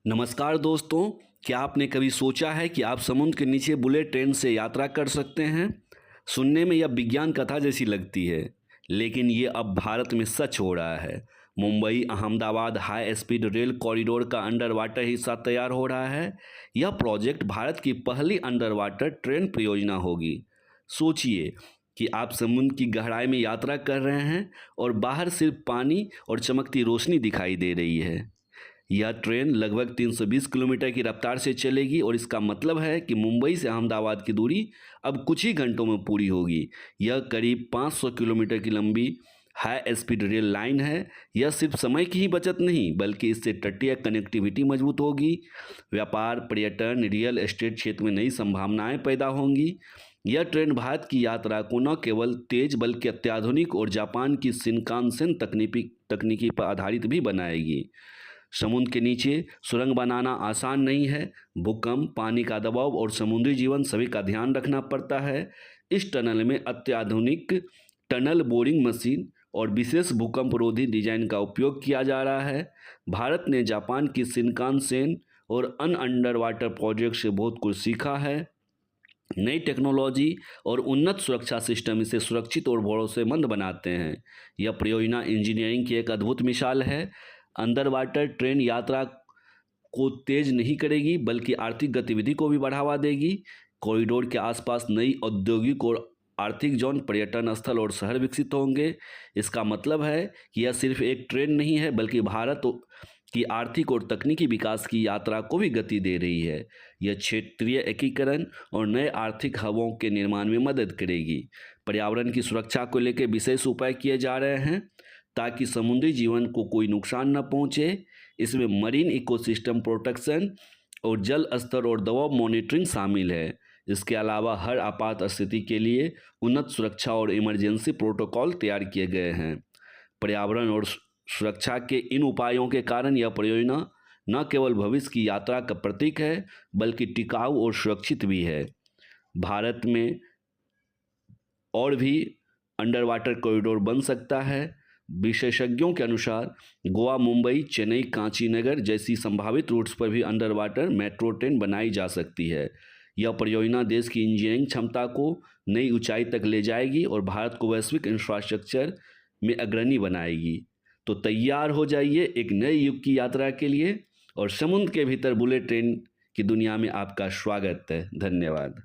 नमस्कार दोस्तों। क्या आपने कभी सोचा है कि आप समुद्र के नीचे बुलेट ट्रेन से यात्रा कर सकते हैं? सुनने में यह विज्ञान कथा जैसी लगती है, लेकिन ये अब भारत में सच हो रहा है। Mumbai Ahmedabad high speed rail corridor का अंडर वाटर हिस्सा तैयार हो रहा है। यह प्रोजेक्ट भारत की पहली अंडर वाटर ट्रेन परियोजना होगी। सोचिए कि आप समुद्र की गहराई में यात्रा कर रहे हैं और बाहर सिर्फ पानी और चमकती रोशनी दिखाई दे रही है। यह ट्रेन लगभग 320 किलोमीटर की रफ्तार से चलेगी और इसका मतलब है कि मुंबई से अहमदाबाद की दूरी अब कुछ ही घंटों में पूरी होगी। यह करीब 500 किलोमीटर की लंबी हाई स्पीड रेल लाइन है। यह सिर्फ समय की ही बचत नहीं, बल्कि इससे तटीय कनेक्टिविटी मजबूत होगी। व्यापार, पर्यटन, रियल एस्टेट क्षेत्र में नई संभावनाएं पैदा होंगी। यह ट्रेन भारत की यात्रा को न केवल तेज बल्कि अत्याधुनिक और जापान की शिंकानसेन तकनीकी पर आधारित भी बनाएगी। समुद्र के नीचे सुरंग बनाना आसान नहीं है। भूकंप, पानी का दबाव और समुद्री जीवन सभी का ध्यान रखना पड़ता है। इस टनल में अत्याधुनिक टनल बोरिंग मशीन और विशेष भूकंपरोधी डिजाइन का उपयोग किया जा रहा है। भारत ने जापान की शिंकानसेन और अन्य अंडर वाटर प्रोजेक्ट से बहुत कुछ सीखा है। नई टेक्नोलॉजी और उन्नत सुरक्षा सिस्टम इसे सुरक्षित और भरोसेमंद बनाते हैं। यह परियोजना इंजीनियरिंग की एक अद्भुत मिसाल है। अंडर वाटर ट्रेन यात्रा को तेज नहीं करेगी, बल्कि आर्थिक गतिविधि को भी बढ़ावा देगी। कॉरिडोर के आसपास नई औद्योगिक और आर्थिक जोन, पर्यटन स्थल और शहर विकसित होंगे। इसका मतलब है कि यह सिर्फ एक ट्रेन नहीं है, बल्कि भारत की आर्थिक और तकनीकी विकास की यात्रा को भी गति दे रही है। यह क्षेत्रीय एकीकरण और नए आर्थिक हबों के निर्माण में मदद करेगी। पर्यावरण की सुरक्षा को लेकर विशेष उपाय किए जा रहे हैं ताकि समुद्री जीवन को कोई नुकसान न पहुंचे। इसमें मरीन इकोसिस्टम प्रोटेक्शन और जल स्तर और दबाव मॉनिटरिंग शामिल है। इसके अलावा हर आपात स्थिति के लिए उन्नत सुरक्षा और इमरजेंसी प्रोटोकॉल तैयार किए गए हैं। पर्यावरण और सुरक्षा के इन उपायों के कारण यह परियोजना न केवल भविष्य की यात्रा का प्रतीक है, बल्कि टिकाऊ और सुरक्षित भी है। भारत में और भी अंडर वाटर कॉरिडोर बन सकता है। विशेषज्ञों के अनुसार गोवा, मुंबई, चेन्नई, कांचीनगर जैसी संभावित रूट्स पर भी अंडर वाटर मेट्रो ट्रेन बनाई जा सकती है। यह परियोजना देश की इंजीनियरिंग क्षमता को नई ऊंचाई तक ले जाएगी और भारत को वैश्विक इंफ्रास्ट्रक्चर में अग्रणी बनाएगी। तो तैयार हो जाइए एक नए युग की यात्रा के लिए, और समुद्र के भीतर बुलेट ट्रेन की दुनिया में आपका स्वागत है। धन्यवाद।